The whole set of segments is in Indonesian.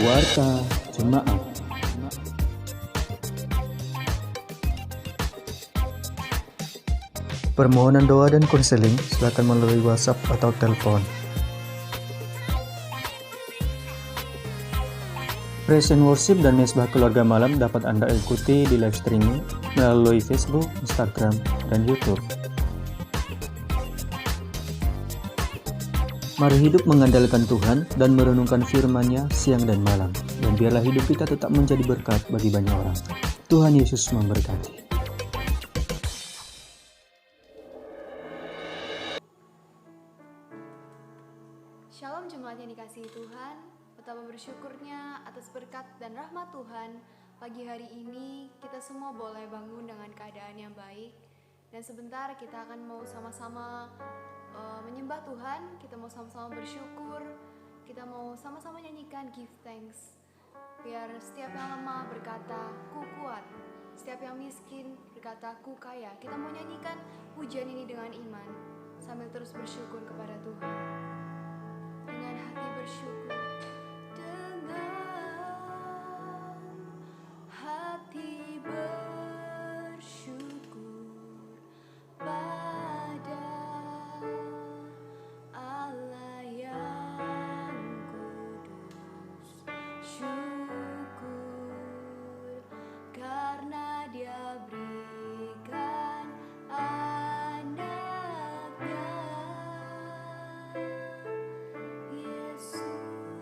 Warta Jemaat. Permohonan doa dan konseling silakan melalui WhatsApp atau telepon. Praise and Worship dan Mesbah Keluarga Malam dapat Anda ikuti di live streaming melalui Facebook, Instagram, dan YouTube. Mari hidup mengandalkan Tuhan dan merenungkan firman-Nya siang dan malam. Dan biarlah hidup kita tetap menjadi berkat bagi banyak orang. Tuhan Yesus memberkati. Shalom jemaat yang dikasihi Tuhan, betapa bersyukurnya atas berkat dan rahmat Tuhan. Pagi hari ini kita semua boleh bangun dengan keadaan yang baik. Dan sebentar kita akan mau sama-sama menyembah Tuhan, kita mau sama-sama bersyukur, kita mau sama-sama nyanyikan give thanks. Biar setiap yang lemah berkata, ku kuat. Setiap yang miskin berkata, ku kaya. Kita mau nyanyikan pujian ini dengan iman, sambil terus bersyukur kepada Tuhan. Dengan hati bersyukur, dengan hati bersyukur pada Allah yang kudus. Syukur karena Dia berikan anaknya Yesus.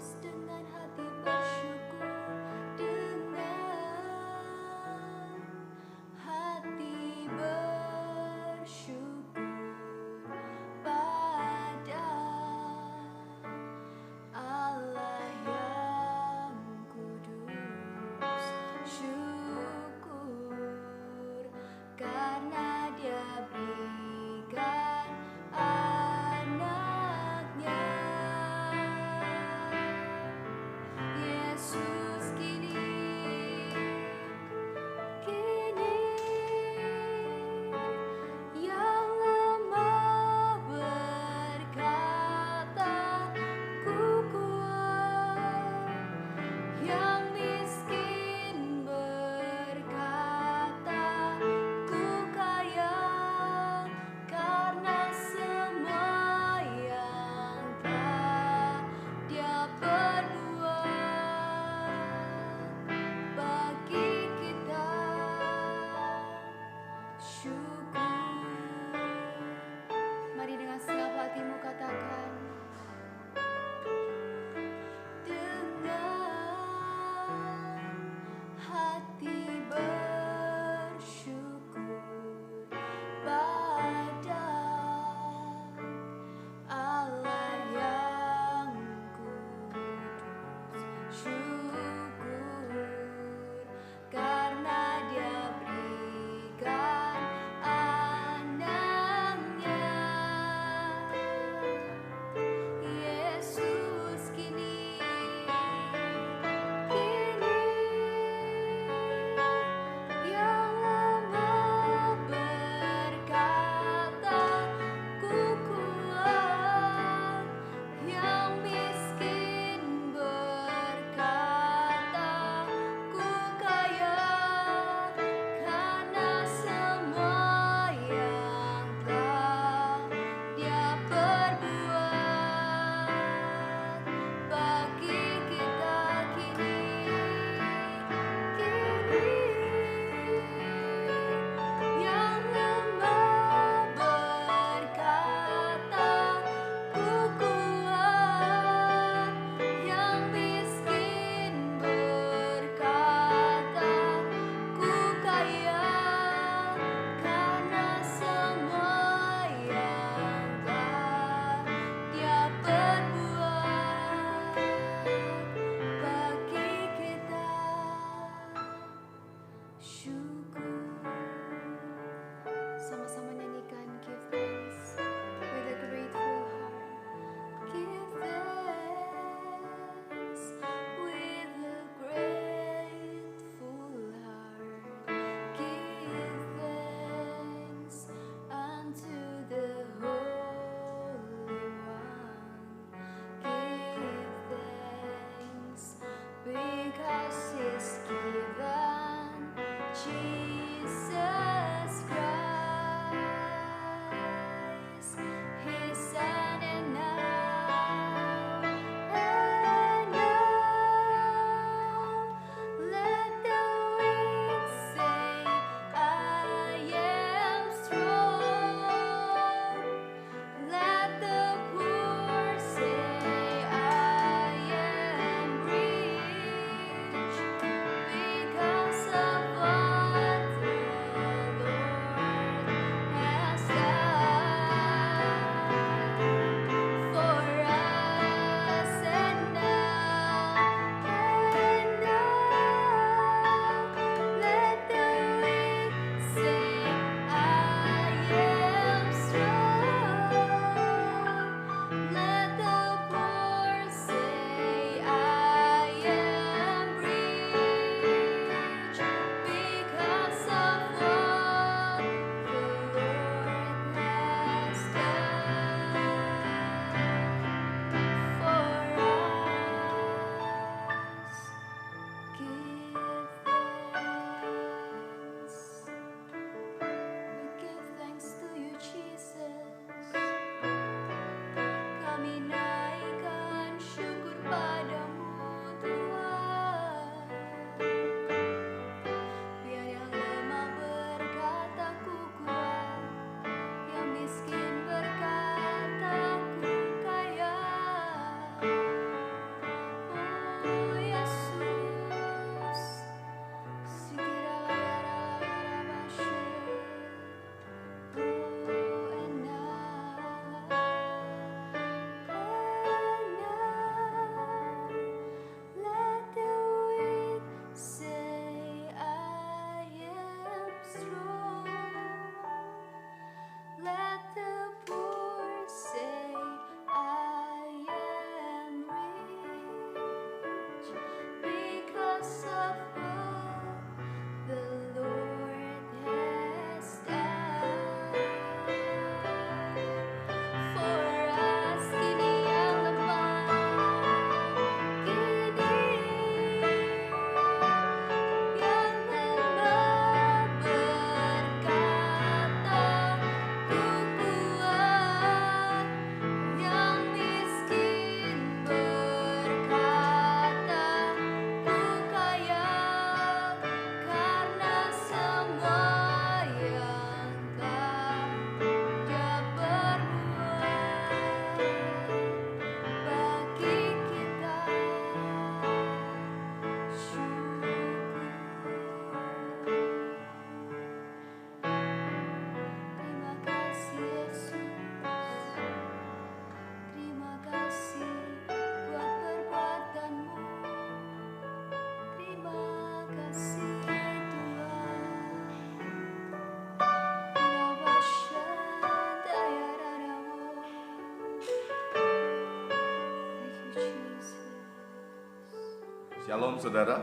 Shalom saudara,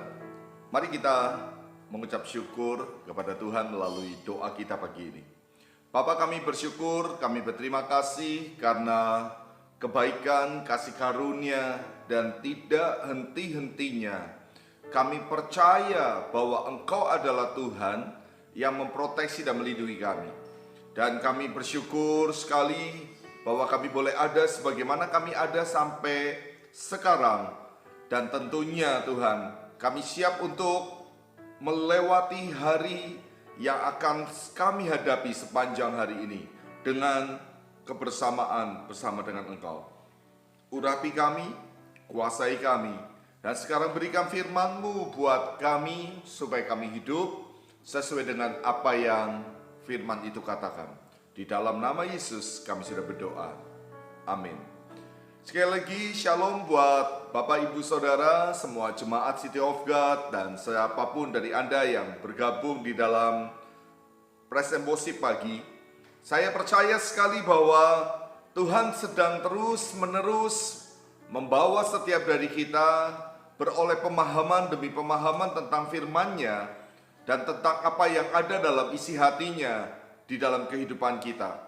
mari kita mengucap syukur kepada Tuhan melalui doa kita pagi ini. Bapa, kami bersyukur, kami berterima kasih karena kebaikan, kasih karunia, dan tidak henti-hentinya. Kami percaya bahwa Engkau adalah Tuhan yang memproteksi dan melindungi kami. Dan kami bersyukur sekali bahwa kami boleh ada sebagaimana kami ada sampai sekarang. Dan tentunya Tuhan, kami siap untuk melewati hari yang akan kami hadapi sepanjang hari ini dengan kebersamaan bersama dengan Engkau. Urapi kami, kuasai kami, dan sekarang berikan firman-Mu buat kami supaya kami hidup sesuai dengan apa yang firman itu katakan. Di dalam nama Yesus kami sudah berdoa. Amin. Sekali lagi shalom buat Bapak Ibu Saudara, semua jemaat City of God, dan siapapun dari Anda yang bergabung di dalam Present Worship pagi. Saya percaya sekali bahwa Tuhan sedang terus-menerus membawa setiap dari kita beroleh pemahaman demi pemahaman tentang firman-Nya dan tentang apa yang ada dalam isi hatinya di dalam kehidupan kita.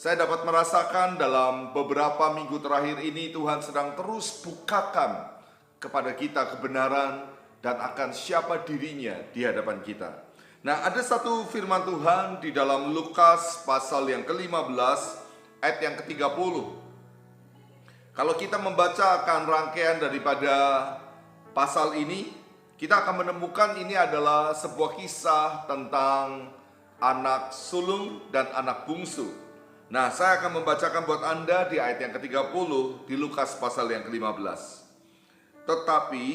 Saya dapat merasakan dalam beberapa minggu terakhir ini Tuhan sedang terus bukakan kepada kita kebenaran dan akan siapa dirinya di hadapan kita. Nah, ada satu firman Tuhan di dalam Lukas pasal yang ke-15 ayat yang ke-30. Kalau kita membaca akan rangkaian daripada pasal ini, kita akan menemukan ini adalah sebuah kisah tentang anak sulung dan anak bungsu. Nah, saya akan membacakan buat Anda di ayat yang ke-30 di Lukas pasal yang ke-15. Tetapi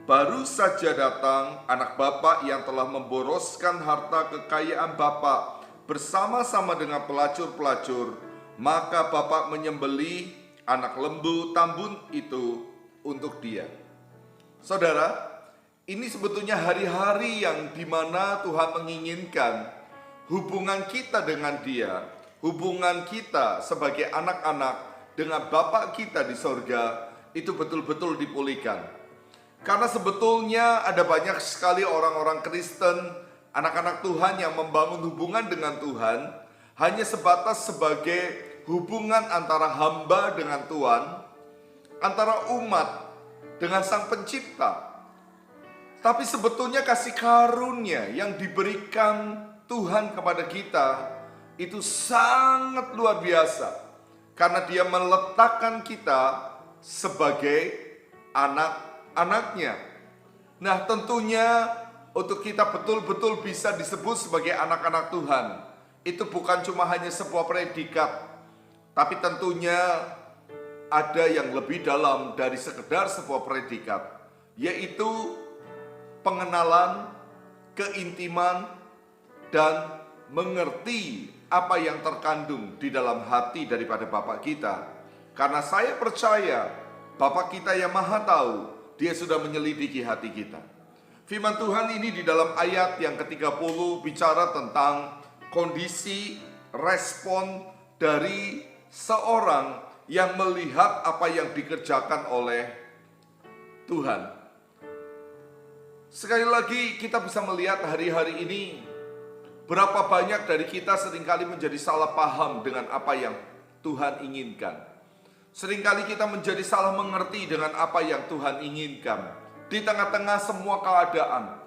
baru saja datang anak bapak yang telah memboroskan harta kekayaan bapak bersama-sama dengan pelacur-pelacur, maka bapak menyembelih anak lembu tambun itu untuk dia. Saudara, ini sebetulnya hari-hari yang dimana Tuhan menginginkan hubungan kita dengan Dia, hubungan kita sebagai anak-anak dengan Bapa kita di sorga itu betul-betul dipulihkan. Karena sebetulnya ada banyak sekali orang-orang Kristen, anak-anak Tuhan yang membangun hubungan dengan Tuhan hanya sebatas sebagai hubungan antara hamba dengan Tuhan, antara umat dengan Sang Pencipta. Tapi sebetulnya kasih karunia yang diberikan Tuhan kepada kita itu sangat luar biasa, karena Dia meletakkan kita sebagai anak-anaknya. Nah, tentunya untuk kita betul-betul bisa disebut sebagai anak-anak Tuhan, itu bukan cuma hanya sebuah predikat, tapi tentunya ada yang lebih dalam dari sekedar sebuah predikat, yaitu pengenalan, keintiman, dan mengerti apa yang terkandung di dalam hati daripada Bapak kita. Karena saya percaya Bapak kita yang Maha Tahu, Dia sudah menyelidiki hati kita. Firman Tuhan ini di dalam ayat yang ke-30 bicara tentang kondisi respon dari seorang yang melihat apa yang dikerjakan oleh Tuhan. Sekali lagi kita bisa melihat hari-hari ini berapa banyak dari kita seringkali menjadi salah paham dengan apa yang Tuhan inginkan. Seringkali kita menjadi salah mengerti dengan apa yang Tuhan inginkan. Di tengah-tengah semua keadaan.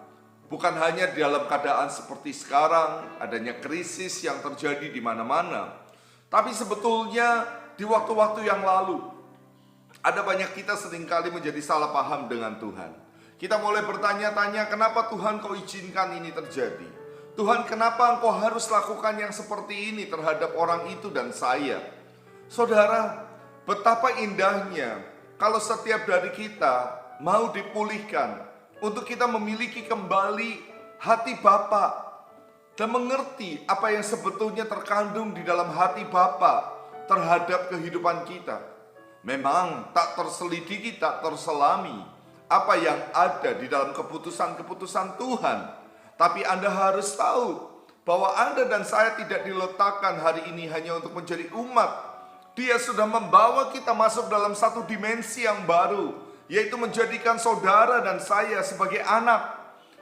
Bukan hanya dalam keadaan seperti sekarang, adanya krisis yang terjadi di mana-mana. Tapi sebetulnya di waktu-waktu yang lalu, ada banyak kita seringkali menjadi salah paham dengan Tuhan. Kita mulai bertanya-tanya, kenapa Tuhan kau izinkan ini terjadi? Tuhan, kenapa engkau harus lakukan yang seperti ini terhadap orang itu dan saya? Saudara, betapa indahnya kalau setiap dari kita mau dipulihkan untuk kita memiliki kembali hati Bapa dan mengerti apa yang sebetulnya terkandung di dalam hati Bapa terhadap kehidupan kita. Memang tak terselidiki, tak terselami apa yang ada di dalam keputusan-keputusan Tuhan. Tapi Anda harus tahu bahwa Anda dan saya tidak diletakkan hari ini hanya untuk menjadi umat. Dia sudah membawa kita masuk dalam satu dimensi yang baru, yaitu menjadikan saudara dan saya sebagai anak.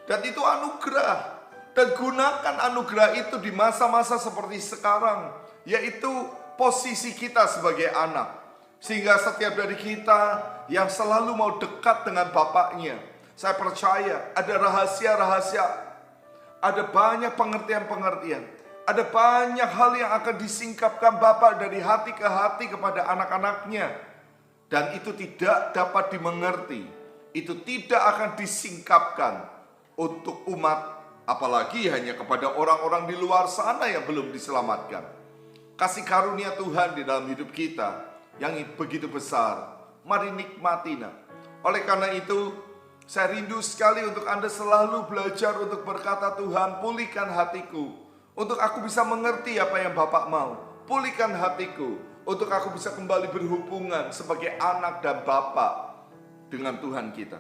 Dan itu anugerah. Dan gunakan anugerah itu di masa-masa seperti sekarang, yaitu posisi kita sebagai anak. Sehingga setiap dari kita yang selalu mau dekat dengan bapaknya, saya percaya ada rahasia-rahasia, ada banyak pengertian-pengertian, ada banyak hal yang akan disingkapkan Bapak dari hati ke hati kepada anak-anaknya. Dan itu tidak dapat dimengerti, itu tidak akan disingkapkan untuk umat, apalagi hanya kepada orang-orang di luar sana yang belum diselamatkan. Kasih karunia Tuhan di dalam hidup kita yang begitu besar, mari nikmatinya. Oleh karena itu, saya rindu sekali untuk Anda selalu belajar untuk berkata, Tuhan pulihkan hatiku, untuk aku bisa mengerti apa yang Bapak mau. Pulihkan hatiku, untuk aku bisa kembali berhubungan sebagai anak dan Bapak dengan Tuhan kita.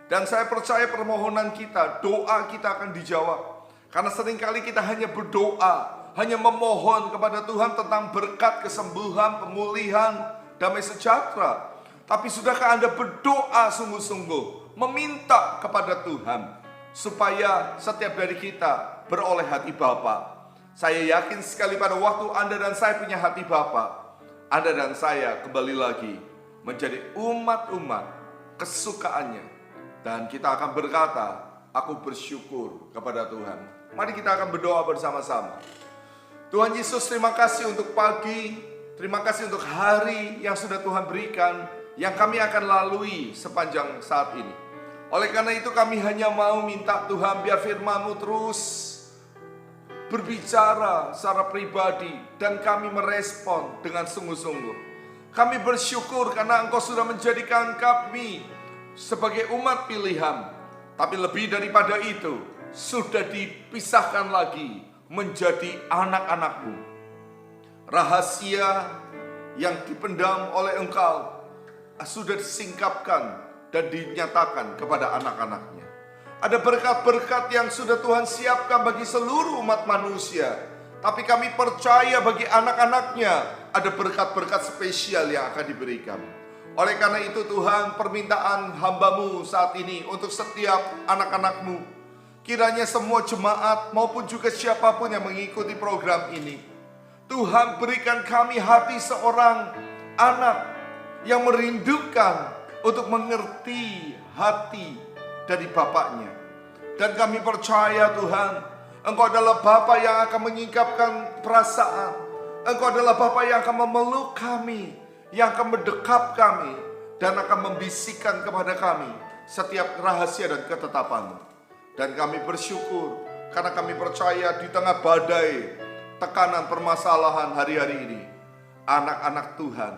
Dan saya percaya permohonan kita, doa kita akan dijawab. Karena seringkali kita hanya berdoa, hanya memohon kepada Tuhan tentang berkat, kesembuhan, pemulihan, damai sejahtera. Tapi sudahkah Anda berdoa sungguh-sungguh, meminta kepada Tuhan, supaya setiap dari kita beroleh hati Bapa? Saya yakin sekali pada waktu Anda dan saya punya hati Bapa, Anda dan saya kembali lagi menjadi umat-umat kesukaannya. Dan kita akan berkata, aku bersyukur kepada Tuhan. Mari kita akan berdoa bersama-sama. Tuhan Yesus, terima kasih untuk pagi, terima kasih untuk hari yang sudah Tuhan berikan, yang kami akan lalui sepanjang saat ini. Oleh karena itu kami hanya mau minta Tuhan biar firman-Mu terus berbicara secara pribadi dan kami merespon dengan sungguh-sungguh. Kami bersyukur karena Engkau sudah menjadikan kami sebagai umat pilihan. Tapi lebih daripada itu, sudah dipisahkan lagi menjadi anak-anak-Mu. Rahasia yang dipendam oleh Engkau sudah disingkapkan dan dinyatakan kepada anak-anak-Nya. Ada berkat-berkat yang sudah Tuhan siapkan bagi seluruh umat manusia. Tapi kami percaya bagi anak-anak-Nya ada berkat-berkat spesial yang akan diberikan. Oleh karena itu Tuhan, permintaan hamba-Mu saat ini untuk setiap anak-anak-Mu, kiranya semua jemaat maupun juga siapapun yang mengikuti program ini, Tuhan berikan kami hati seorang anak yang merindukan untuk mengerti hati dari Bapaknya. Dan kami percaya Tuhan, Engkau adalah Bapa yang akan menyingkapkan perasaan. Engkau adalah Bapa yang akan memeluk kami, yang akan mendekap kami, dan akan membisikkan kepada kami setiap rahasia dan ketetapan-Mu. Dan kami bersyukur karena kami percaya di tengah badai, tekanan permasalahan hari-hari ini, anak-anak Tuhan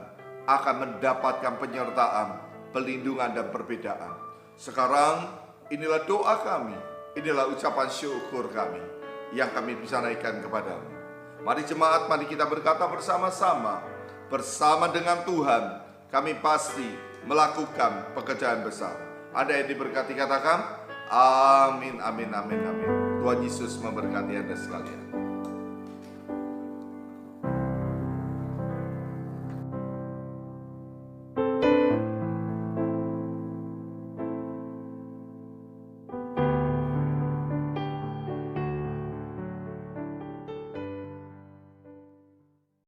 akan mendapatkan penyertaan, pelindungan dan perbedaan. Sekarang inilah doa kami, inilah ucapan syukur kami yang kami bisa naikkan kepadamu. Mari jemaat, mari kita berkata bersama-sama, bersama dengan Tuhan kami pasti melakukan pekerjaan besar. Ada yang diberkati, katakan amin, amin, amin, amin. Tuhan Yesus memberkati Anda sekalian.